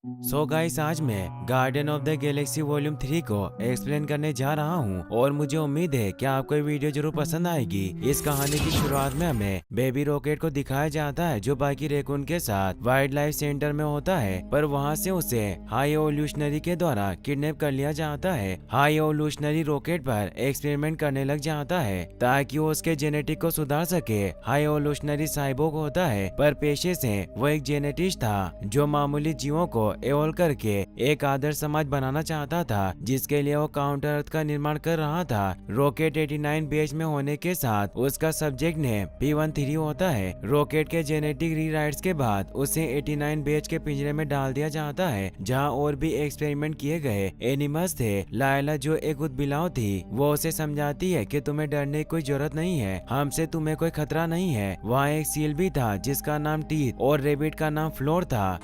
Guys, आज मैं guardian of the Galaxy volume 3 को एक्सप्लेन करने जा रहा हूँ और मुझे उम्मीद है कि आपको ये वीडियो जरूर पसंद आएगी। इस कहानी की शुरुआत में हमें बेबी रॉकेट को दिखाया जाता है जो बाकी रेकून के साथ वाइल्ड लाइफ सेंटर में होता है, पर वहाँ से उसे हाई एवोल्यूशनरी के द्वारा किडनैप कर लिया जाता है। हाई एवोल्यूशनरी रॉकेट पर एक्सपेरिमेंट करने लग जाता है ताकि वो उसके जेनेटिक को सुधार सके। हाई एवोल्यूशनरी साइबोर्ग होता है, पर पेशे से वो एक जेनेटिस्ट था जो मामूली जीवों को एवोल्व करके एक आदर्श समाज बनाना चाहता था, जिसके लिए वो काउंटर अर्थ का निर्माण कर रहा था। रॉकेट 89 बेच में होने के साथ उसका सब्जेक्ट नेम P13 होता है। रॉकेट के जेनेटिक रीराइट्स के बाद उसे 89 बेच के पिंजरे में डाल दिया जाता है, जहां और भी एक्सपेरिमेंट किए गए एनिमल्स थे। लायला जो एक उदबिलाव थी, वो उसे समझाती है कि तुम्हें डरने की कोई जरूरत नहीं है, हमसे तुम्हें कोई खतरा नहीं है। वहाँ एक सील भी था जिसका नाम टीथ और रेबिट का नाम फ्लोर था।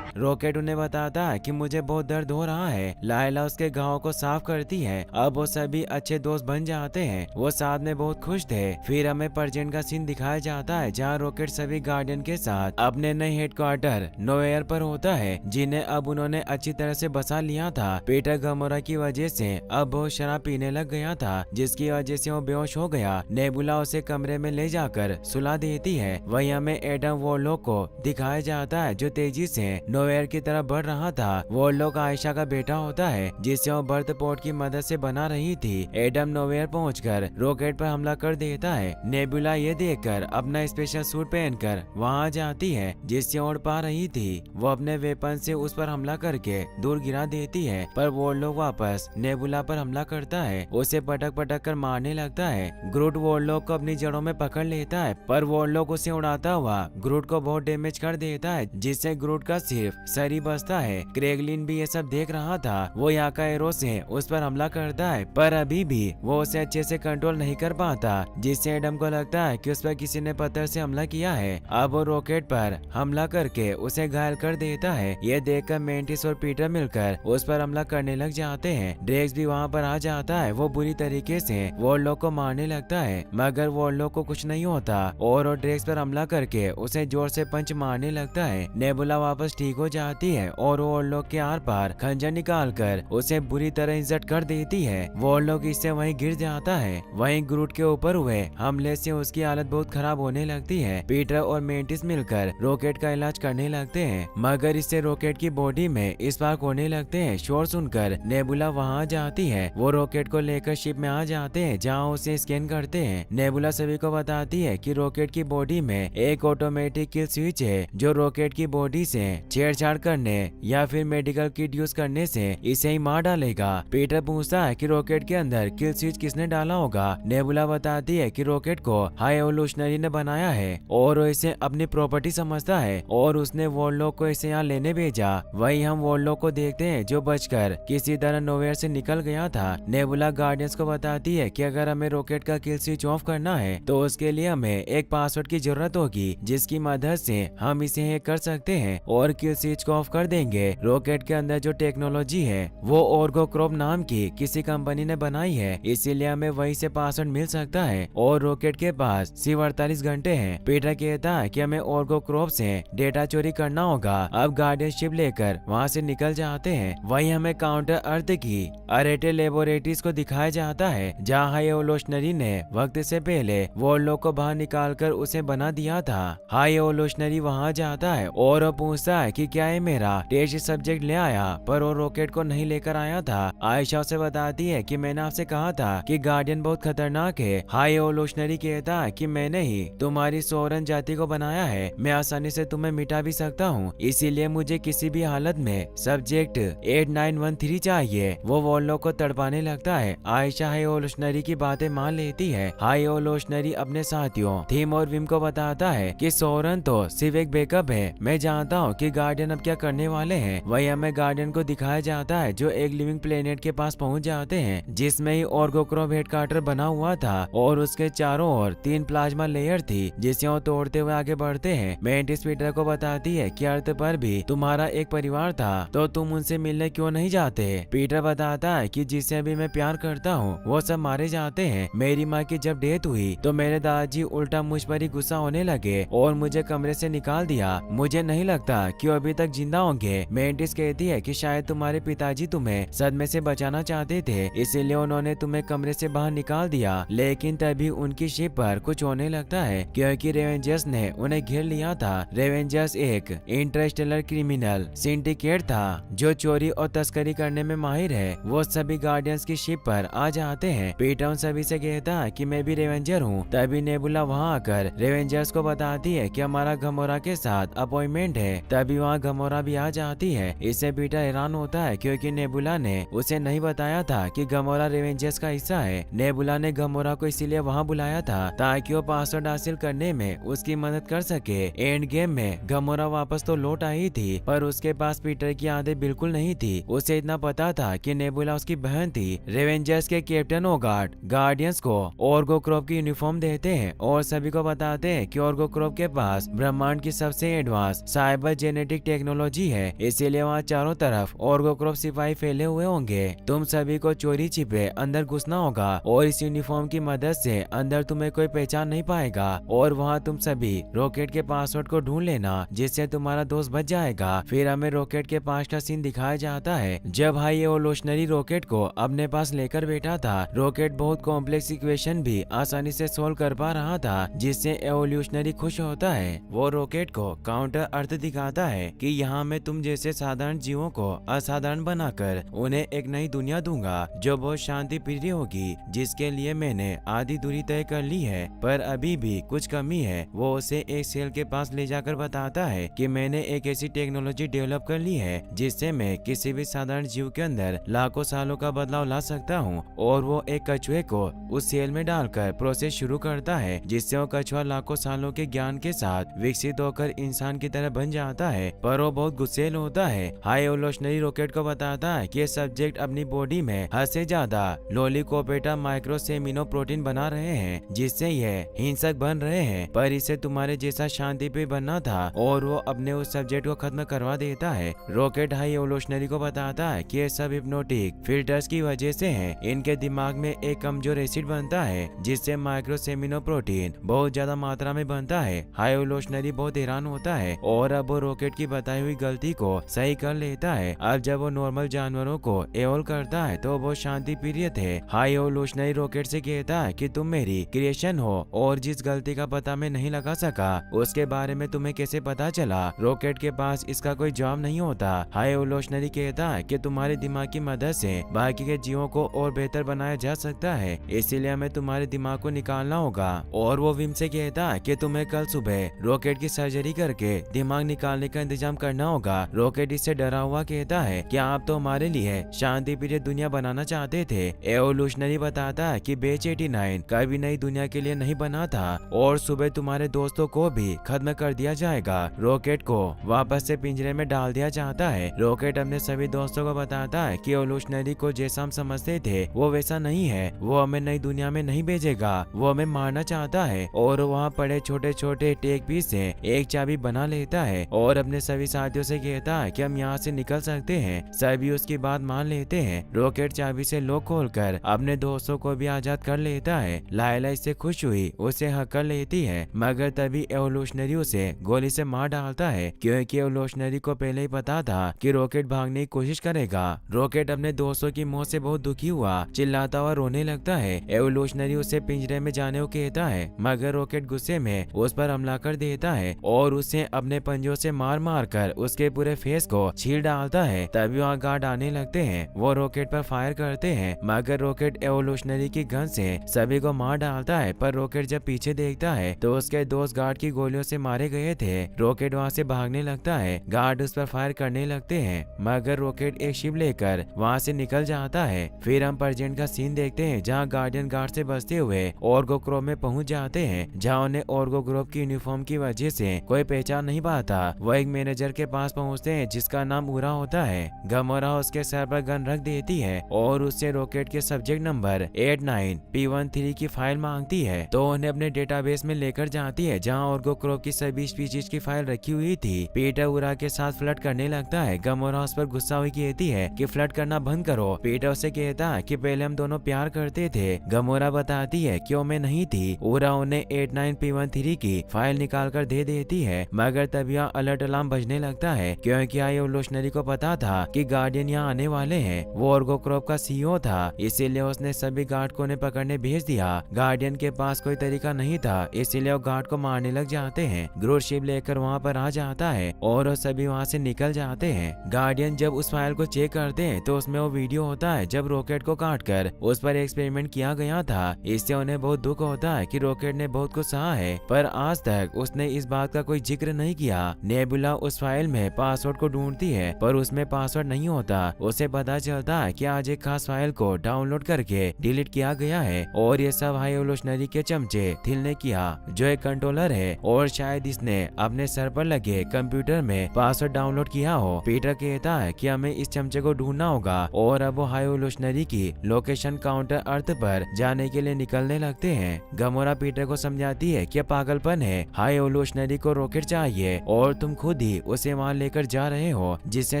रॉकेट उन्हें बताता है कि मुझे बहुत दर्द हो रहा है। लायला उसके घाव को साफ करती है। अब वो सभी अच्छे दोस्त बन जाते हैं। वो साथ में बहुत खुश थे। फिर हमें प्रेजेंट का सीन दिखाया जाता है जहाँ रॉकेट सभी गार्डियन के साथ अपने नए हेडक्वार्टर नोवेयर पर होता है, जिन्हें अब उन्होंने अच्छी तरह से बसा लिया था। पीटर गमोरा की वजह से अब वो शराब पीने लग गया था, जिसकी वजह से वो बेहोश हो गया। नेबुला उसे कमरे में ले जाकर सुला देती है। वहीं हमें एडम वॉरलॉक को दिखाया जाता है जो तेजी से नोवेयर की तरफ बढ़ रहा था। वॉरलॉक आयशा का बेटा होता है, जिसे वो बर्थ पोर्ट की मदद से बना रही थी। एडम नोवेयर पहुंचकर रॉकेट पर हमला कर देता है। नेबुला ये देखकर अपना स्पेशल सूट पहनकर वहां जाती है, जिससे उड़ पा रही थी। वो अपने वेपन से उस पर हमला करके दूर गिरा देती है, पर वॉरलॉक वापस नेबुला पर हमला करता है, उसे पटक पटक कर मारने लगता है। ग्रूट वॉरलॉक को अपनी जड़ों में पकड़ लेता है, पर वॉरलॉक उसे उड़ाता हुआ ग्रूट को बहुत डैमेज कर देता है, जिससे ग्रूट का सिर्फ सर ही बचता है। क्रेगलिन भी ये सब देख रहा था। वो यहाँ का एरो से उस पर हमला करता है, पर अभी भी वो उसे अच्छे से कंट्रोल नहीं कर पाता, जिससे एडम को लगता है कि उस पर किसी ने पत्थर से हमला किया है। अब वो रॉकेट पर हमला करके उसे घायल कर देता है। ये देखकर मेंटिस और पीटर मिलकर उस पर हमला करने लग जाते हैं। ड्रेक्स भी वहाँ पर आ जाता है। वो बुरी तरीके से वॉरलॉक को मारने लगता है, मगर वॉरलॉक को कुछ नहीं होता और ड्रेक्स पर हमला करके उसे जोर से पंच मारने लगता है। नेबुला वापस ठीक हो जाती है और वॉरलॉक के आर पार खंजर निकाल कर उसे बुरी तरह इंजर्ड कर देती है। वॉरलॉक इससे वहीं गिर जाता है। वहीं ग्रूट के ऊपर हुए हमले से उसकी हालत बहुत खराब होने लगती है। पीटर और मेंटिस मिलकर रॉकेट का इलाज करने लगते हैं, मगर इससे रॉकेट की बॉडी में स्पार्क होने लगते हैं। शोर सुनकर नेबुला वहां जाती है। वो रॉकेट को लेकर शिप में आ जाते हैं, जहां उसे स्कैन करते हैं। नेबुला सभी को बताती है कि रॉकेट की बॉडी में एक ऑटोमेटिक किल स्विच है, जो रॉकेट की बॉडी से छेड़छाड़ करने या फिर मेडिकल किट यूज करने से इसे ही मार डालेगा। पीटर पूछता है कि रॉकेट के अंदर किल स्विच किसने डाला होगा। नेबुला बताती है कि रॉकेट को हाई एवोल्यूशनरी ने बनाया है और वो इसे अपनी प्रॉपर्टी समझता है और उसने वॉरलॉक को इसे यहाँ लेने भेजा। वहीं हम वॉरलॉक को देखते हैं जो बचकर किसी तरह नोवेयर से निकल गया था। नेबुला गार्डियंस को बताती है कि अगर हमें रॉकेट का किल स्विच ऑफ करना है तो उसके लिए हमें एक पासवर्ड की जरूरत होगी, जिसकी मदद से हम इसे हैक कर सकते हैं और किल स्विच को ऑफ कर देंगे। रॉकेट के अंदर जो टेक्नोलॉजी है वो ऑर्गोक्रॉप नाम की किसी कंपनी ने बनाई है, इसीलिए हमें वहीं से पासवर्ड मिल सकता है और रॉकेट के पास सिर्फ 48 घंटे हैं। पीटर कहता है कि हमें ऑर्गोक्रॉप से डेटा चोरी करना होगा। अब गार्डियन शिप लेकर वहाँ से निकल जाते हैं। वहीं हमें काउंटर अर्थ की अरेटे लेबोरेटरीज को दिखाया जाता है, जहाँ हाई एवोल्यूशनरी ने वक्त से पहले वॉरलॉक को बाहर निकालकर उसे बना दिया था। हाई एवोल्यूशनरी वहाँ जाता है और वो पूछता है कि क्या है मेरा टेस्ट सब्जेक्ट ले आया, पर वो रॉकेट को नहीं लेकर आया था। आयशा उसे बताती है कि मैंने आपसे कहा था कि गार्डियन बहुत खतरनाक है। हाई एवोल्यूशनरी कहता है कि मैंने ही तुम्हारी सोरन जाति को बनाया है, मैं आसानी से तुम्हें मिटा भी सकता हूँ, इसीलिए मुझे किसी भी हालत में सब्जेक्ट 8913 चाहिए। वो वॉरलॉक को तड़पाने लगता है। आयशा हाई एवोल्यूशनरी की बातें मान लेती है। हाई एवोल्यूशनरी अपने साथियों थीम और विम को बताता है कि सोरन तो सिर्फ एक बैकअप है, मैं जानता हूँ कि गार्डियन अब क्या करने वाले हैं। वहीं हमें गार्डियन को दिखाया जाता है जो एक लिविंग प्लेनेट के पास पहुंच जाते हैं, जिसमें ही ऑर्गोक्रॉप हेडक्वार्टर बना हुआ था और उसके चारों ओर 3 प्लाज्मा लेयर थी, जिसे वो तोड़ते हुए आगे बढ़ते हैं। मेंटिस पीटर को बताती है कि अर्थ पर भी तुम्हारा एक परिवार था, तो तुम उनसे मिलने क्यों नहीं जाते। पीटर बताता है कि जिससे भी मैं प्यार करता हूँ वो सब मारे जाते हैं। मेरी माँ की जब डेथ हुई तो मेरे दादाजी उल्टा मुझ पर ही गुस्सा होने लगे और मुझे कमरे से निकाल दिया। मुझे नहीं लगता कि वो अभी तक जिंदा जिंदा होंगे। मेंटिस कहती है कि शायद तुम्हारे पिताजी तुम्हें सदमे से बचाना चाहते थे, इसीलिए उन्होंने तुम्हें कमरे से बाहर निकाल दिया। लेकिन तभी उनकी शिप पर कुछ होने लगता है क्योंकि रेवेंजर्स ने उन्हें घेर लिया था। रेवेंजर्स एक इंटरस्टेलर क्रिमिनल सिंडिकेट था जो चोरी और तस्करी करने में माहिर है। वो सभी गार्डियंस की शिप पर आ जाते हैं। पीटर उन सभी से कहता है कि मैं भी रेवेंजर हूँ। तभी नेबुला वहाँ आकर रेवेंजर्स को बताती है कि हमारा गमोरा के साथ अपॉइंटमेंट है। तभी वहाँ गमोरा भी आ जाती है। इससे पीटर हैरान होता है क्योंकि नेबुला ने उसे नहीं बताया था कि गमोरा रेवेंजर्स का हिस्सा है। नेबुला ने गमोरा को इसीलिए वहाँ बुलाया था ताकि वो पासवर्ड हासिल करने में उसकी मदद कर सके। एंड गेम में गमोरा वापस तो लौट आई थी पर उसके पास पीटर की यादें बिल्कुल नहीं थी। उसे इतना पता था कि नेबुला उसकी बहन थी। रेवेंजर्स के कैप्टन ओगार्ड गार्डियंस को ऑर्गो क्रॉप की यूनिफॉर्म देते हैं और सभी को बताते हैं कि ऑर्गो क्रॉप के पास ब्रह्मांड की सबसे एडवांस साइबर जेनेटिक टेक्नोलॉजी है, इसीलिए वहाँ चारों तरफ ऑर्गो क्रॉप सिपाही फैले हुए होंगे। तुम सभी को चोरी छिपे अंदर घुसना होगा और इस यूनिफॉर्म की मदद से अंदर तुम्हें कोई पहचान नहीं पाएगा और वहाँ तुम सभी रॉकेट के पासवर्ड को ढूंढ लेना जिससे तुम्हारा दोस्त बच जाएगा। फिर हमें रॉकेट के पास का सीन दिखाया जाता है जब हाई एवोल्यूशनरी रॉकेट को अपने पास लेकर बैठा था। रॉकेट बहुत कॉम्प्लेक्स इक्वेशन भी आसानी से सोल्व कर पा रहा था जिससे एवोल्यूशनरी खुश होता है। वो रॉकेट को काउंटर अर्थ दिखाता है कि यहाँ मैं तुम जैसे साधारण जीवों को असाधारण बनाकर उन्हें एक नई दुनिया दूंगा जो बहुत शांति प्रिय होगी, जिसके लिए मैंने आधी दूरी तय कर ली है पर अभी भी कुछ कमी है। वो उसे एक सेल के पास ले जाकर बताता है कि मैंने एक ऐसी टेक्नोलॉजी डेवलप कर ली है जिससे मैं किसी भी साधारण जीव के अंदर लाखों सालों का बदलाव ला सकता हूँ। और वो एक कछुए को उस सेल में डालकर प्रोसेस शुरू करता है जिससे वो कछुआ लाखों सालों के ज्ञान के साथ विकसित होकर इंसान की तरह बन जाता है। पर वो बहुत गुस्सेल होता है। हाई एवोल्यूशनरी रॉकेट को बताता है कि सब्जेक्ट अपनी बॉडी में हद से ज्यादा लोलिकोपेटा माइक्रोसेमिनो प्रोटीन बना रहे हैं जिससे ये हिंसक बन रहे हैं, पर इसे तुम्हारे जैसा शांति पे बनना था और वो अपने उस सब्जेक्ट को खत्म करवा देता है। रॉकेट हाई एवोल्यूशनरी को बताता है कि ये सब हिप्नोटिक फिल्टर्स की वजह से है। इनके दिमाग में एक कमजोर एसिड बनता है जिससे माइक्रोसेमिनो प्रोटीन बहुत ज्यादा मात्रा में बनता है। हाई एवोल्यूशनरी बहुत हैरान होता है और अब वो रॉकेट की बताई हुई गलती को सही कर लेता है। अब जब वो नॉर्मल जानवरों को एवोल्व करता है तो वो शांति प्रिय थे। हाई एवोल्यूशनरी रॉकेट से कहता है कि तुम मेरी क्रिएशन हो और जिस गलती का पता मैं नहीं लगा सका उसके बारे में तुम्हें कैसे पता चला। रॉकेट के पास इसका कोई जवाब नहीं होता। हाई एवोल्यूशनरी कहता है कि तुम्हारे दिमाग की मदद से बाकी के जीवों को और बेहतर बनाया जा सकता है, इसीलिए हमें तुम्हारे दिमाग को निकालना होगा। और वो विम से कहता है कि तुम्हें कल सुबह रॉकेट की सर्जरी करके दिमाग निकालने का इंतजाम करना होगा। रॉकेट इससे डरा हुआ कहता है कि आप तो हमारे लिए शांति प्रिय दुनिया बनाना चाहते थे। एवोल्यूशनरी बताता है कि बेच 89 कभी नई दुनिया के लिए नहीं बना था और सुबह तुम्हारे दोस्तों को भी खत्म कर दिया जाएगा। रॉकेट को वापस से पिंजरे में डाल दिया जाता है। रॉकेट अपने सभी दोस्तों को बताता है कि एवोल्यूशनरी को जैसा हम समझते थे वो वैसा नहीं है। वो हमें नई दुनिया में नहीं भेजेगा, वो हमें मारना चाहता है। और वहाँ पड़े छोटे छोटे टेक पीस से एक चाबी बना लेता है और अपने सभी साथियों से कहता है कि हम यहाँ से निकल सकते हैं। सभी उसकी बात मान लेते हैं। रॉकेट चाबी से लॉक खोलकर अपने दोस्तों को भी आजाद कर लेता है। लायला इससे खुश हुई उसे हक कर लेती है, मगर तभी एवोल्यूशनरी उसे गोली से मार डालता है क्योंकि एवोल्यूशनरी को पहले ही पता था कि रॉकेट भागने की कोशिश करेगा। रॉकेट अपने दोस्तों की मौत से बहुत दुखी हुआ, चिल्लाता हुआ रोने लगता है। एवोल्यूशनरी उसे पिंजरे में जाने को कहता है, मगर रॉकेट गुस्से में उस पर हमला कर देता है और उसे अपने पंजों से मार मार कर उसके पूरे फेस को छील डालता है। तभी वहाँ गार्ड आने लगते हैं। वो रॉकेट पर फायर करते हैं, मगर रॉकेट एवोल्यूशनरी की गन से सभी को मार डालता है। पर रॉकेट जब पीछे देखता है तो उसके दोस्त गार्ड की गोलियों से मारे गए थे। रॉकेट वहाँ से भागने लगता है। गार्ड उस पर फायर करने लगते हैं, मगर रॉकेट एक शिप लेकर वहाँ से निकल जाता है। फिर हम प्रेजेंट का सीन देखते हैं जहाँ गार्डियन गार्ड से बचते हुए ऑर्गो ग्रुप में पहुँच जाते हैं, जहाँ उन्हें ऑर्गो ग्रुप की यूनिफॉर्म की वजह से कोई पहचान नहीं पाता। वो एक मैनेजर के पास पहुँचते हैं जिसका नाम उरा होता है। गमोरा उसके सर पर गन रख देती है और उससे रॉकेट के सब्जेक्ट नंबर 89P13 की फाइल मांगती है, तो उन्हें अपने डेटाबेस में लेकर जाती है जहाँ ऑर्गो ग्रुप की सभी स्पीशीज की फाइल रखी हुई थी। पीटर उरा के साथ फ्लर्ट करने लगता है। गमोरा उस पर गुस्सा हुई कहती है कि फ्लर्ट करना बंद करो। पीटर उसे कहता है कि पहले हम दोनों प्यार करते थे। गमोरा बताती है कि वो मैं नहीं थी। उरा उन्हें 89P13 की फाइल निकाल कर दे देती है, मगर तभी अलर्ट अलार्म बजने लगता लगता है क्योंकि आई एवोल्यूशनरी को पता था कि गार्डियन यहाँ आने वाले हैं। वो ऑर्गोक्रॉप का सीईओ था, इसीलिए उसने सभी गार्ड को उन्हें पकड़ने भेज दिया। गार्डियन के पास कोई तरीका नहीं था, इसीलिए वो गार्ड को मारने लग जाते हैं। ग्रूट शिप लेकर वहाँ पर आ जाता है और वो सभी वहाँ से निकल जाते हैं। गार्डियन जब उस फाइल को चेक करते हैं तो उसमें वो वीडियो होता है जब रॉकेट को काटकर उस पर एक्सपेरिमेंट किया गया था। इससे उन्हें बहुत दुख होता है कि रॉकेट ने बहुत कुछ सहा है, पर आज तक उसने इस बात का कोई जिक्र नहीं किया। नेबुला उस फाइल में पासवर्ड को ढूंढती है पर उसमें पासवर्ड नहीं होता। उसे पता चलता है कि आज एक खास फाइल को डाउनलोड करके डिलीट किया गया है और ये सब हाई एवोल्यूशनरी के चमचे थिल ने किया, जो एक कंट्रोलर है और शायद इसने अपने सर पर लगे कंप्यूटर में पासवर्ड डाउनलोड किया हो। पीटर कहता है कि हमें इस चमचे को ढूंढना होगा और अब वो हाई एवोल्यूशनरी की लोकेशन काउंटर अर्थ पर जाने के लिए निकलने लगते हैं। गमोरा पीटर को समझाती है कि पागलपन है, हाई एवोल्यूशनरी को रॉकेट चाहिए और तुम खुद ही उसे वहाँ लेकर जा रहे हो, जिससे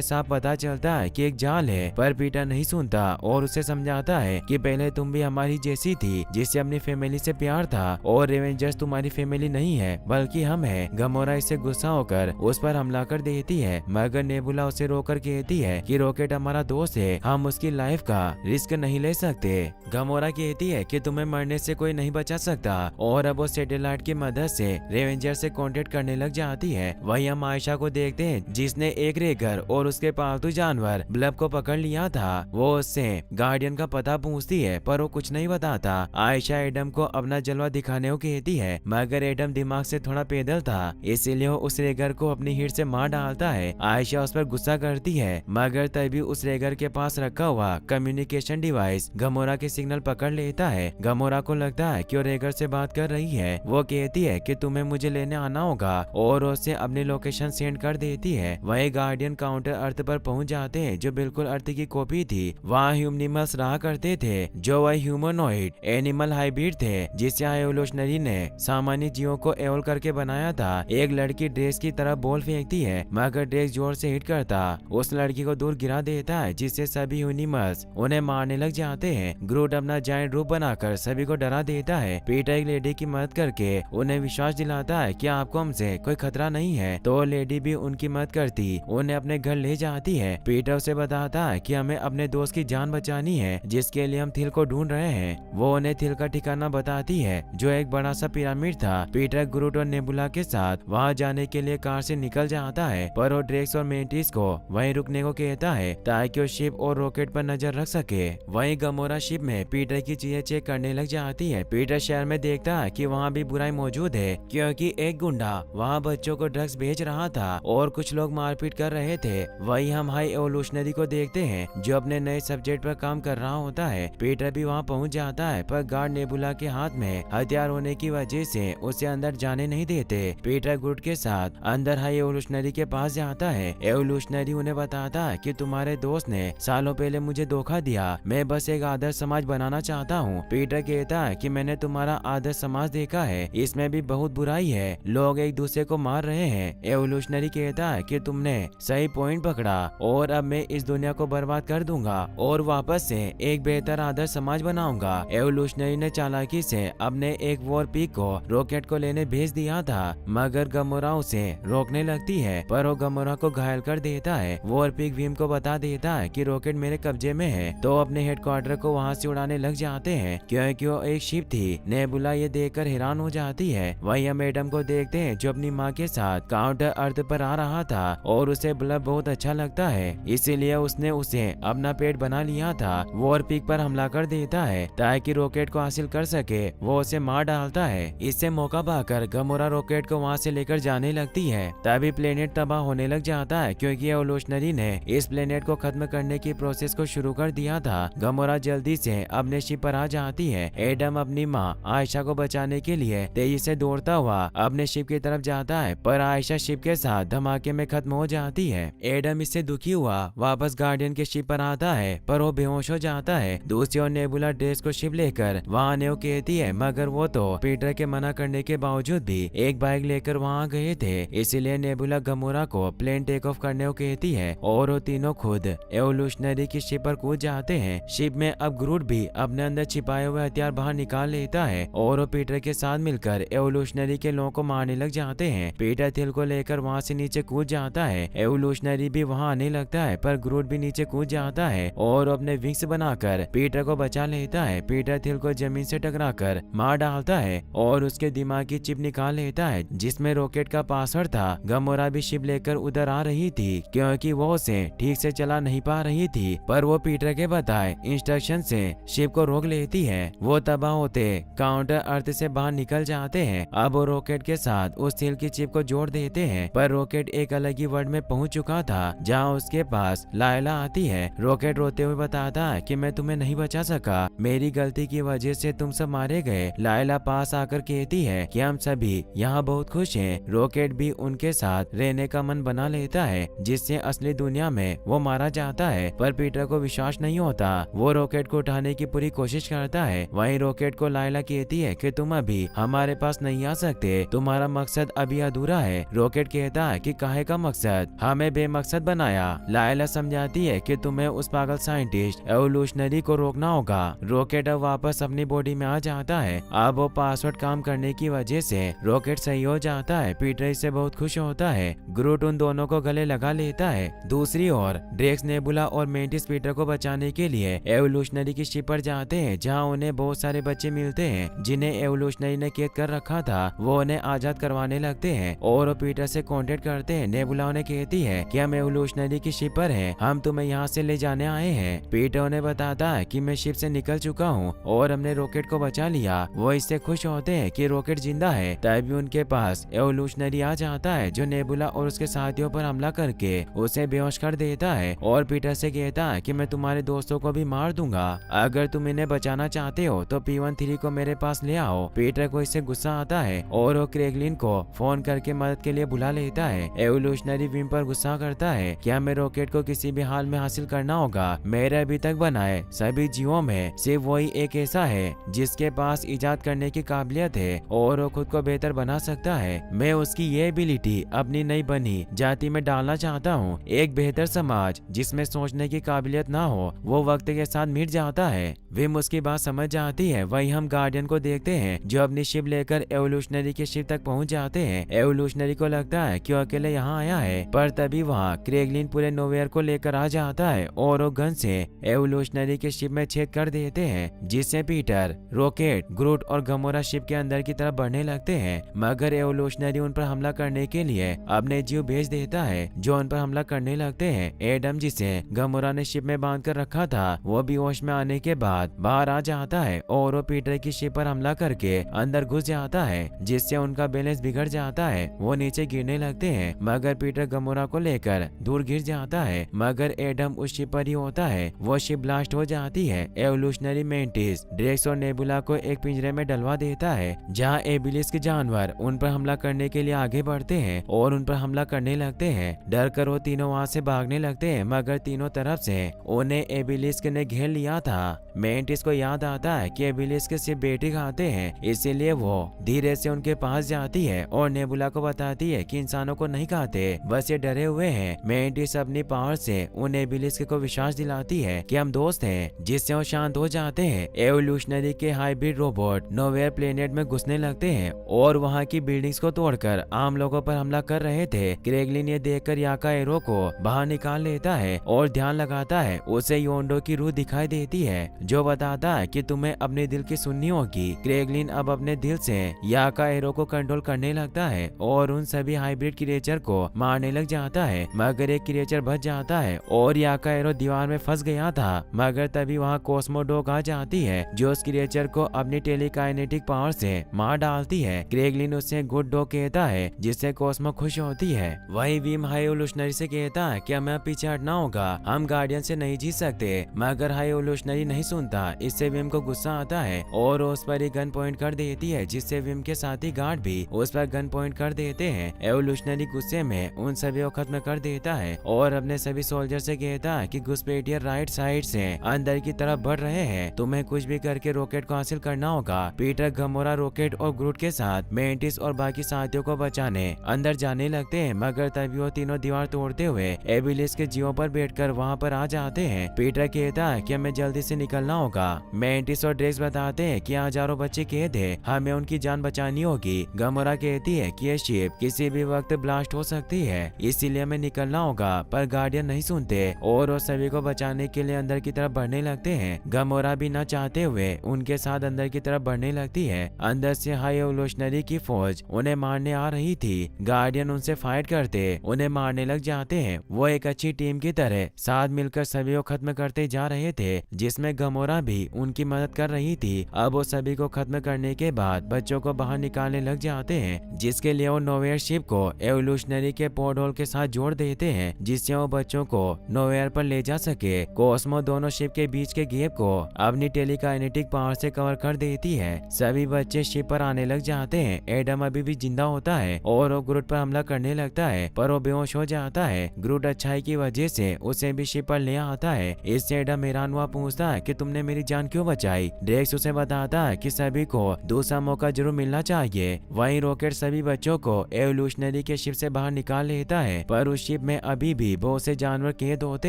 साफ पता चलता है कि एक जाल है। पर पीटर नहीं सुनता और उसे समझाता है कि पहले तुम भी हमारी जैसी थी, जिससे अपनी फैमिली से प्यार था, और रेवेंजर्स तुम्हारी फैमिली नहीं है बल्कि हम है। गमोरा इससे गुस्सा होकर उस पर हमला कर देती है, मगर नेबुला उसे रोककर कहती है कि रॉकेट हमारा दोस्त है, हम उसकी लाइफ का रिस्क नहीं ले सकते। गमोरा कहती है कि तुम्हें मरने से कोई नहीं बचा सकता और अब वो सैटेलाइट की मदद से रेवेंजर से कांटेक्ट करने लग जाती है। वहीं हम आयशा को देखते हैं जिसने एक रेगर और उसके पालतू जानवर ब्लब को पकड़ लिया था। वो उससे गार्डियन का पता पूछती है पर वो कुछ नहीं बताता। आयशा एडम को अपना जलवा दिखाने को कहती है, मगर एडम दिमाग से थोड़ा पैदल था, इसीलिए वो उस रेगर को अपनी हिट से मार डालता है। आयशा उस पर गुस्सा करती है, मगर तभी उस रेगर के पास रखा हुआ कम्युनिकेशन डिवाइस गमोरा के सिग्नल पकड़ लेता है। गमोरा को लगता है कि वो रेगर से बात कर रही है। वो कहती है कि तुम्हें मुझे लेने आना होगा और उसे अपनी लोकेशन सेंड कर देती है। वही गार्डियन काउंटर अर्थ पर पहुंच जाते हैं, जो बिल्कुल अर्थ की कॉपी थी। वहाँ ह्यूमनिमल्स रहा करते थे, जो वही ह्यूमनॉइड एनिमल हाइब्रिड थे, जिसे एवोल्यूशनरी ने सामान्य जीवों को एवोल करके बनाया था। एक लड़की ड्रेस की तरफ बॉल फेंकती है, मगर ड्रेस जोर से हिट करता उस लड़की को दूर गिरा देता है, जिससे सभी ह्यूमनिमल्स उन्हें मारने लग जाते हैं। ग्रूट अपना जायंट रूप बनाकर सभी को डरा देता है। पीटर एक लेडी की मदद करके उन्हें विश्वास दिलाता है कि आपको हमसे कोई खतरा नहीं है, तो लेडी भी उनकी मदद करती उन्हें अपने घर ले जाती है। पीटर उसे बताता है कि हमें अपने दोस्त की जान बचानी है, जिसके लिए हम थिल को ढूंढ रहे हैं। वो उन्हें थिल का ठिकाना बताती है, जो एक बड़ा सा पिरामिड था। पीटर ग्रूट और नेबुला के साथ वहाँ जाने के लिए कार से निकल जाता है, पर वो ड्रेक्स और मेंटिस को वहीं रुकने को कहता है ताकि वो शिप और रॉकेट पर नजर रख सके। वहीं गमोरा शिप में पीटर की चीजें चेक करने लग जाती है। पीटर शहर में देखता है कि वहाँ भी बुराई मौजूद है, क्योंकि एक गुंडा वहाँ बच्चों को ड्रग्स बेच रहा था और कुछ लोग मारपीट कर रहे थे। वहीं हम हाई एवोल्यूशनरी को देखते हैं, जो अपने नए सब्जेक्ट पर काम कर रहा होता है। पीटर भी वहाँ पहुँच जाता है, पर गार्ड नेबुला के हाथ में हथियार होने की वजह से उसे अंदर जाने नहीं देते। पीटर ग्रूट के साथ अंदर हाई एवोल्यूशनरी के पास जाता है। एवोल्यूशनरी उन्हें बताता है कि तुम्हारे दोस्त ने सालों पहले मुझे धोखा दिया, मैं बस एक आदर्श समाज बनाना चाहता हूँ। पीटर कहता है कि मैंने तुम्हारा आदर्श समाज देखा है, इसमें भी बहुत बुराई है, लोग एक दूसरे को मार रहे हैं। एवोल्यूशनरी कहता है कि तुमने सही पॉइंट पकड़ा और अब मैं इस दुनिया को बर्बाद कर दूंगा और वापस से एक बेहतर आदर्श समाज बनाऊंगा। एवोल्यूशनरी ने चालाकी से अपने एक वॉर पिग को रॉकेट को लेने भेज दिया था, मगर गमोरा उसे रोकने लगती है, पर वो गमोरा को घायल कर देता है। वॉर पिग भीम को बता देता है कि रॉकेट मेरे कब्जे में है, तो अपने हेडक्वार्टर को वहाँ से उड़ाने लग जाते हैं, क्योंकि वो एक शिप थी। नेबुला ये देखकर हैरान हो जाती है। वहीं हम एडम को देखते हैं, जो अपनी माँ के साथ काउंटर अर्थ पर आ रहा था और उसे ब्लब बहुत अच्छा लगता है, इसीलिए उसने उसे अपना पेट बना लिया था। वॉर पिग पर हमला कर देता है ताकि रॉकेट को हासिल कर सके। वो उसे मार डालता है। इससे मौका पाकर गमोरा रॉकेट को वहाँ से लेकर जाने लगती है। तभी प्लेनेट तबाह होने लग जाता है, क्योंकि एवोल्यूशनरी ने इस प्लेनेट को खत्म करने की प्रोसेस को शुरू कर दिया था। गमोरा जल्दी से अपने शिप पर आ जाती है। एडम अपनी माँ आयशा को बचाने के लिए तेजी से दौड़ता हुआ अपने शिप की तरफ जाता है, पर आयशा शिप के साथ धमाके में खत्म हो जाती है। एडम इससे दुखी हुआ वापस गार्डियन के शिप पर आता है, पर वो बेहोश हो जाता है। दूसरी ओर नेबुला ड्रेस को शिप लेकर वहाँ आने को कहती है, मगर वो तो पीटर के मना करने के बावजूद भी एक बाइक लेकर वहाँ गए थे, इसीलिए नेबुला गमोरा को प्लेन टेक ऑफ करने को कहती है और वो तीनों खुद एवोल्यूशनरी की शिप पर कूद जाते हैं। शिप में अब ग्रूट भी अपने अंदर छिपाए हुए हथियार बाहर निकाल लेता है और वो पीटर के साथ मिलकर एवोल्यूशनरी के लोगों को मारने लग जाते हैं। पीटर थिल को लेकर वहाँ से नीचे कूद जाता है। एवोल्यूशनरी भी वहाँ आने लगता है पर ग्रूट भी नीचे कूद जाता है और अपने विंग्स बनाकर पीटर को बचा लेता है। पीटर थिल को जमीन से टकराकर मार डालता है और उसके दिमाग की चिप निकाल लेता है जिसमें रॉकेट का पासवर्ड था। गमोरा भी शिप लेकर उधर आ रही थी क्योंकि वो उसे ठीक से चला नहीं पा रही थी, पर वो पीटर के बताए इंस्ट्रक्शन से शिप को रोक लेती है। वो तबाह होते काउंटर अर्थ से बाहर निकल जाते हैं। अब वो रॉकेट के साथ उस थिल की चिप को जोड़ देते हैं, पर रॉकेट एक अलग ही वर्ल्ड में पहुंच चुका था जहां उसके पास लायला आती है। रॉकेट रोते हुए बताता है कि मैं तुम्हें नहीं बचा सका, मेरी गलती की वजह से तुम सब मारे गए। लायला पास आकर कहती है कि हम सभी यहाँ बहुत खुश हैं। रॉकेट भी उनके साथ रहने का मन बना लेता है जिससे असली दुनिया में वो मारा जाता है, पर पीटर को विश्वास नहीं होता। वो रॉकेट को उठाने की पूरी कोशिश करता है। वहीं रॉकेट को लायला कहती है कि तुम अभी हमारे पास नहीं आ सकते, तुम्हारा मकसद अभी अधूरा है। रॉकेट कहता है कि काहे का मकसद, हमें बेमकसद बनाया। लायला समझाती है कि तुम्हें उस पागल साइंटिस्ट एवोल्यूशनरी को रोकना होगा। रॉकेट अब वापस अपनी बॉडी में आ जाता है। अब वो पासवर्ड काम करने की वजह से रॉकेट सही हो जाता है। पीटर इससे बहुत खुश होता है। ग्रूट उन दोनों को गले लगा लेता है। दूसरी ओर ड्रेक्स, नेबुला और मेंटिस पीटर को बचाने के लिए एवोल्यूशनरी की शिप पर जाते हैं जहां उन्हें बहुत सारे बच्चे मिलते हैं जिन्हें एवोल्यूशनरी ने कैद कर रखा था। वो उन्हें आजाद करवाने लगते हैं और वो पीटर से कांटेक्ट करते हैं। नेबुला उन्हें कहती है कि हम एवोल्यूशनरी की शिप पर हैं, हम तुम्हें यहाँ से ले जाने आए हैं। पीटर उन्हें बताता है कि मैं शिप से निकल चुका हूँ और हमने रॉकेट को बचा लिया। वो इससे खुश होते हैं कि रॉकेट जिंदा है। तभी उनके पास एवोल्यूशनरी आ जाता है जो नेबुला और उसके साथियों पर हमला करके उसे बेहोश कर देता है और पीटर से कहता है कि मैं तुम्हारे दोस्तों को भी मार दूंगा, अगर तुम इन्हें बचाना चाहते हो तो P13 को मेरे पास ले आओ। पीटर को इससे गुस्सा आता है और वो क्रेगलिन को फोन करके मदद के लिए बुला लेता है। एवोल्यूशनरी विम पर गुस्सा करता है कि हमें रॉकेट को किसी भी हाल में हासिल करना होगा। मेरे अभी तक बनाए सभी जीवों में सिर्फ वही एक ऐसा है जिसके पास इजाद करने की काबिलियत है और वो खुद को बेहतर बना सकता है। मैं उसकी ये एबिलिटी अपनी नई बनी जाति में डालना चाहता हूँ। एक बेहतर समाज जिसमें सोचने की काबिलियत ना हो वो वक्त के साथ मिट जाता है। विम उसकी बात समझ जाती है। वही हम गार्डियन को देखते हैं जो अपनी शिप लेकर एवोल्यूशनरी की शिप तक पहुंच जाते हैं। एवोल्यूशनरी को लगता है कि वो अकेले यहाँ आया है, पर तभी वहाँ क्रेगलिन पूरे नोवेयर को लेकर आ जाता है और वो गन से एवोल्यूशनरी की शिप में छेद कर देते हैं जिससे पीटर, रॉकेट, ग्रूट और गमोरा शिप के अंदर की तरफ बढ़ने लगते हैं। मगर एवोल्यूशनरी उन पर हमला करने के लिए अपने जीव भेज देता है जो उन पर हमला करने लगते हैं। एडम, जिसे गमोरा ने शिप में बांध कर रखा था, वो भी होश में आने के बाद बाहर आ जाता है और वो पीटर की शिप पर हमला करके अंदर घुस जाता है जिससे उनका बैलेंस बिगड़ जाता है। वो नीचे गिरने लगते हैं मगर पीटर गमोरा को लेकर दूर गिर जाता है, मगर एडम उस शिप पर ही होता है। वो शिप ब्लास्ट हो जाती है। एवोल्यूशनरी मेंटिस ड्रेक्स और नेबुला को एक पिंजरे में डलवा देता है जहाँ एबिलिस्क के जानवर उन पर हमला करने के लिए आगे बढ़ते हैं और उन पर हमला करने लगते हैं। डर कर वो तीनों वहाँ से भागने लगते हैं मगर तीनों तरफ से उन्हें एबिलिस्क ने घेर लिया था। मेंटिस को याद आता है कि एबिलिस्क सिर्फ बेटी खाते हैं, इसीलिए वो धीरे से उनके पास जाती है और नेबुला को बताती है कि इंसानों को नहीं खाते, बस ये डरे हुए हैं। मेंटिस अपनी पावर से उन एबिलिस्क को विश्वास दिलाती है कि हम दोस्त हैं, जिससे वो शांत हो जाते हैं। एवोल्यूशनरी के हाइब्रिड रोबोट नोवेयर प्लेनेट में घुसने लगते हैं और वहाँ की बिल्डिंग्स को तोड़कर आम लोगों पर हमला कर रहे थे। क्रेगलिन ये देखकर याका एरो को बाहर निकाल लेता है और ध्यान लगाता है। उसे योंडो की रूह दिखाई देती है जो बताता है कि तुम्हें अपने दिल की सुननी होगी। क्रेगलिन अब अपने दिल से याका एरो को कंट्रोल करने लगता है और उन सभी हाइब्रिड क्रिएचर को मारने लग जाता है, मगर एक क्रिएचर बच जाता है और याका एरो दीवार में फंस गया था। मगर तभी वहाँ कोस्मोडॉग आ जाती है जो उस क्रिएचर को अपनी टेलीकाइनेटिक पावर से मार डालती है। क्रेगलिन उससे गुड डॉग कहता है जिससे कोस्मो खुश होती है। वही विम हाई एवोल्यूशनरी से कहता है कि हमें पीछे हटना होगा, हम गार्डियन से नहीं जीत सकते, मगर हाई एवोल्यूशनरी नहीं सुनता। इससे विम को गुस्सा आता है और उस पर ही गन पॉइंट कर देती है जिससे विम के साथी गार्ड भी उस पर गन पॉइंट कर देते हैं। एवोल्यूशनरी गुस्से में उन सभी को खत्म कर देता है और अपने सभी सोल्जर से कहता है कि घुसपैठिए राइट साइड से अंदर की तरफ बढ़ रहे हैं, तुम्हें कुछ भी करके रॉकेट को हासिल करना होगा। पीटर, गमोरा, रॉकेट और ग्रूट के साथ मेंटिस और बाकी साथियों को बचाने अंदर जाने लगते हैं, मगर तभी वो तीनों दीवार तोड़ते हुए एबिलिस के जीवों पर बैठकर वहाँ पर आ जाते हैं। पीटर कहता है कि हमें जल्दी से निकलना होगा। मेंटिस और ड्रेक्स बताते हैं कि हजारों बच्चे कैद हैं, हमें उनकी जान बचानी होगी। गमोरा कहती है कि ये शिप किसी भी वक्त ब्लास्ट हो सकती है, इसीलिए हमें निकलना होगा। पर गार्डियन नहीं सुनते और वो सभी को बचाने के लिए अंदर की तरफ बढ़ने लगते हैं। गमोरा भी न चाहते हुए उनके साथ अंदर की तरफ बढ़ने लगती है। अंदर से हाई एवोल्यूशनरी की फौज उन्हें मारने आ रही थी। गार्डियन उनसे फाइट करते उन्हें मारने लग जाते हैं। वो एक अच्छी टीम की तरह साथ मिलकर सभी को खत्म करते जा रहे थे, जिसमें गमोरा भी उनकी मदद कर रही थी। अब वो सभी को खत्म करने के बाद बच्चों को बाहर निकालने लग जाते हैं, जिसके लिए वो नोवेयर शिप को एवोल्यूशनरी के पोर्ट होल के साथ जोड़ देते हैं, जिससे वो बच्चों को नोवेयर पर ले जा सके। कोस्मो दोनों शिप के बीच के गैप को अपनी टेलीकाइनेटिक पावर से कवर कर देती है। सभी बच्चे शिप पर आने लग जाते हैं। एडम अभी भी जिंदा होता है और वो ग्रूट पर हमला करने लगता है, पर वो बेहोश हो जाता है। ग्रूट अच्छाई की वजह से उसे भी शिप पर ले आता है। इससे एडम हैरान हुआ पूछता है कि तुमने मेरी जान क्यों बचाई। ड्रेक्स उसे बताता है कि सभी को दूसरा मौका जरूर मिलना चाहिए। वहीं रॉकेट सभी बच्चों को एवोल्यूशनरी के शिप से बाहर निकाल लेता है, पर उस शिप में अभी भी बहुत से जानवर कैद होते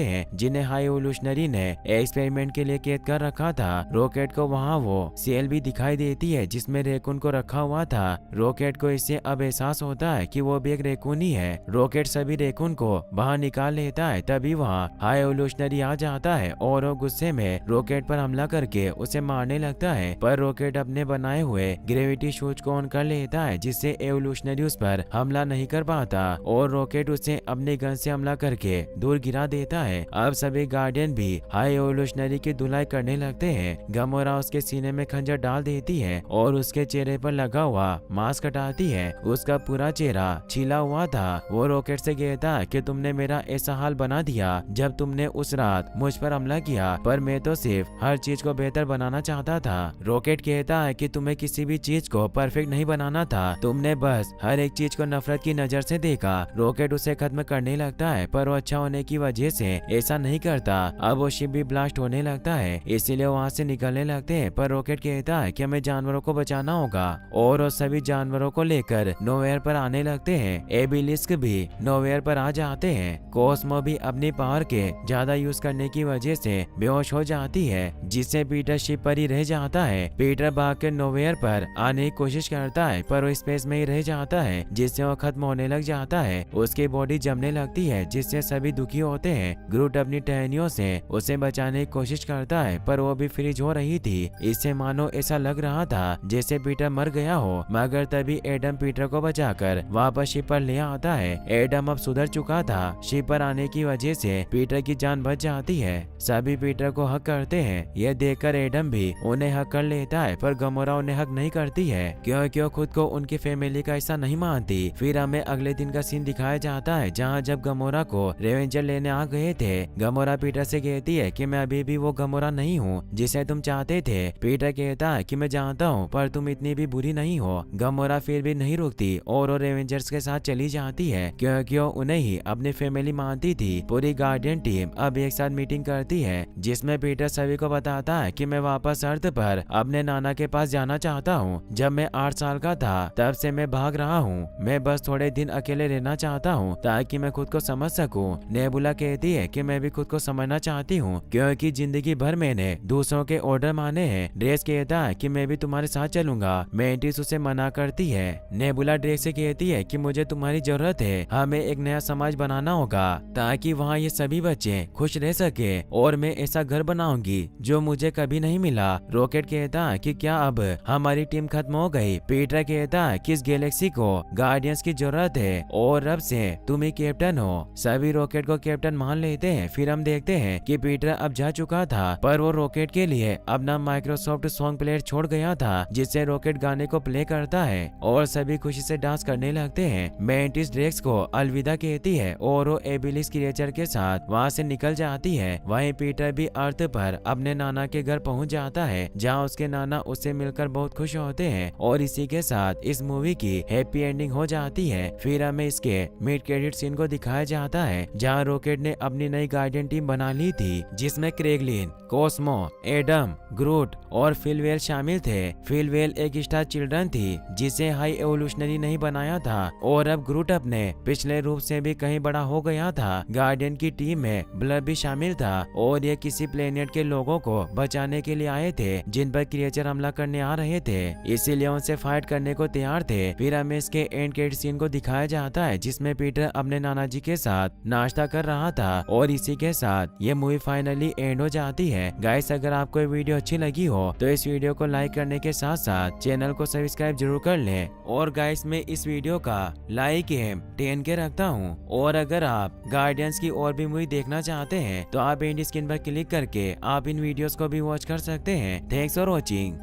हैं, जिन्हें हाई एवोल्यूशनरी ने एक्सपेरिमेंट के लिए कैद कर रखा था। रॉकेट को वहाँ वो सेल भी दिखाई देती है जिसमें रेकून को रखा हुआ था। रॉकेट को इससे अब एहसास होता है कि वो भी एक रेकून ही है। रॉकेट सभी रेकून को बाहर निकाल लेता है। तभी वहाँ हाई एवोल्यूशनरी आ जाता है और वो गुस्से में रॉकेट पर हमला करके उसे मारने लगता है, पर रॉकेट अपने बनाए हुए ग्रेविटी शूज को ऑन कर लेता है, जिससे एवोल्यूशनरी उस पर हमला नहीं कर पाता और रॉकेट उसे अपने गन से हमला करके दूर गिरा देता है। अब सभी गार्डियन भी हाई एवोल्यूशनरी की धुलाई करने लगते हैं। गमोरा उसके सीने में खंजर डाल देती है और उसके चेहरे पर लगा हुआ मास्क हटाती है। उसका पूरा चेहरा छिला हुआ था। वो रॉकेट से कहता है कि तुमने मेरा ऐसा हाल बना दिया जब तुमने उस रात मुझ पर हमला किया, पर मैं तो सिर्फ हर चीज को बेहतर बनाना चाहता था। रॉकेट कहता है कि तुम्हें किसी भी चीज को परफेक्ट नहीं बनाना था, तुमने बस हर एक चीज को नफरत की नजर से देखा। रॉकेट उसे खत्म करने लगता है, पर वो अच्छा होने की वजह से ऐसा नहीं करता। अब वो शिप भी ब्लास्ट होने लगता है, इसीलिए वहाँ से निकलने लगते हैं। पर रॉकेट कहता है कि हमें जानवरों को बचाना होगा और वो सभी जानवरों को लेकर नोवेयर पर आने लगते हैं। एबिलिस्क भी नोवेयर पर आ जाते हैं। कोस्मो भी अपनी पावर के ज्यादा यूज करने की वजह से बेहोश हो जाती है, जिससे पीटर शिप पर ही रह जाता है। पीटर भाग के नोवेयर पर आने की कोशिश करता है, पर वो स्पेस में ही रह जाता है, जिससे वो खत्म होने लग जाता है। उसकी बॉडी जमने लगती है, जिससे सभी दुखी होते हैं। ग्रूट अपनी टहनियों से उसे बचाने की कोशिश करता है, पर वो भी फ्रीज हो रही थी। इससे मानो ऐसा लग रहा था जैसे पीटर मर गया हो, मगर तभी एडम पीटर को बचाकर वापस शिप पर ले आता है। एडम अब सुधर चुका था। शिप पर आने की वजह से पीटर की जान बच जाती है। सभी पीटर को हक करते हैं। यह देखकर एडम भी उन्हें हक कर लेता है, पर गमोरा उन्हें हक नहीं करती है, क्योंकि वो खुद को उनकी फैमिली का हिस्सा नहीं मानती। फिर हमें अगले दिन का सीन दिखाया जाता है, जहाँ जब गमोरा को रेवेंजर लेने आ गए थे। गमोरा पीटर से कहती है कि मैं अभी भी वो गमोरा नहीं हूँ जिसे तुम चाहते थे। पीटर कहता है कि मैं जानता हूँ, पर तुम इतनी भी बुरी नहीं हो। गमोरा फिर भी नहीं रुकती और वो रेवेंजर्स के साथ चली जाती है, क्योंकि वो उन्हें ही अपनी फैमिली मानती थी। पूरी गार्डियन टीम अब एक साथ मीटिंग करती है, जिसमें पीटर सभी को बताता है कि मैं वापस अर्थ पर अपने नाना के पास जाना चाहता हूँ। जब मैं 8 साल का था तब से मैं भाग रहा हूँ। मैं बस थोड़े दिन अकेले रहना चाहता हूँ ताकि मैं खुद को समझ सकूं। नेबुला कहती है कि मैं भी खुद को समझना चाहती हूँ, क्योंकि जिंदगी भर मैंने दूसरों के ऑर्डर माने हैं। ड्रेस कहता है कि मैं भी तुम्हारे साथ चलूंगा। मेंटिस उसे मना करती है। नेबुला ड्रेस से कहती है कि मुझे तुम्हारी जरूरत है। हमें एक नया समाज बनाना होगा ताकि वहाँ ये सभी बच्चे खुश रह सके, और मैं ऐसा घर बनाऊंगी जो मुझे कभी नहीं मिला। रॉकेट कहता है कि क्या अब हमारी टीम खत्म हो गई। पीटर कहता है कि इस गैलेक्सी को गार्डियंस की जरूरत है और अब से तुम ही कैप्टन हो। सभी रॉकेट को कैप्टन मान लेते हैं। फिर हम देखते हैं कि पीटर अब जा चुका था, पर वो रॉकेट के लिए अपना माइक्रोसॉफ्ट सॉन्ग प्लेयर छोड़ गया था, जिससे रॉकेट गाने को प्ले करता है और सभी खुशी से डांस करने लगते हैं। मेंटिस ड्रेक्स को अलविदा कहती है और वो एबिलिस क्रिएचर के साथ वहाँ से निकल जाती है। वहीं पीटर भी अर्थ पर अपने नाना के घर पहुँच जाता है, जहाँ उसके नाना उससे मिलकर बहुत खुश होते हैं। और इसी के साथ इस मूवी की हैप्पी एंडिंग हो जाती है। फिर हमें इसके मिड क्रेडिट सीन को दिखाया जाता है, जहाँ रॉकेट ने अपनी नई गार्डियन टीम बना ली थी, जिसमें क्रेगलिन, कोस्मो, एडम, ग्रूट और फिलवेल शामिल थे। फिलवेल एक स्टार चिल्ड्रन थी जिसे हाई एवोल्यूशनरी नहीं बनाया था, और अब ग्रूट अपने पिछले रूप से भी कहीं बड़ा हो गया था। गार्डियन की टीम में ब्लर भी शामिल था और ये किसी प्लेनेट के लोगों को बचाने के लिए आए थे जिन पर क्रिएचर हमला करने आ रहे थे, इसीलिए उनसे फाइट करने को तैयार थे। फिर हमें इसके एंड क्रेडिट सीन को दिखाया जाता है जिसमें पीटर अपने नाना जी के साथ नाश्ता कर रहा था और इसी के साथ ये मूवी फाइनली एंड हो जाती है। गाइस अगर आपको ये वीडियो अच्छी लगी हो तो इस वीडियो को लाइक करने के साथ साथ चैनल को सब्सक्राइब जरूर कर लें। और गाइस मैं इस वीडियो का लाइक एम 10 के रखता हूँ। और अगर आप गार्डियंस की और भी मूवी देखना चाहते हैं तो आप एंड स्क्रीन पर क्लिक करके आप इन वीडियोस को भी वॉच कर सकते हैं। Thanks for watching.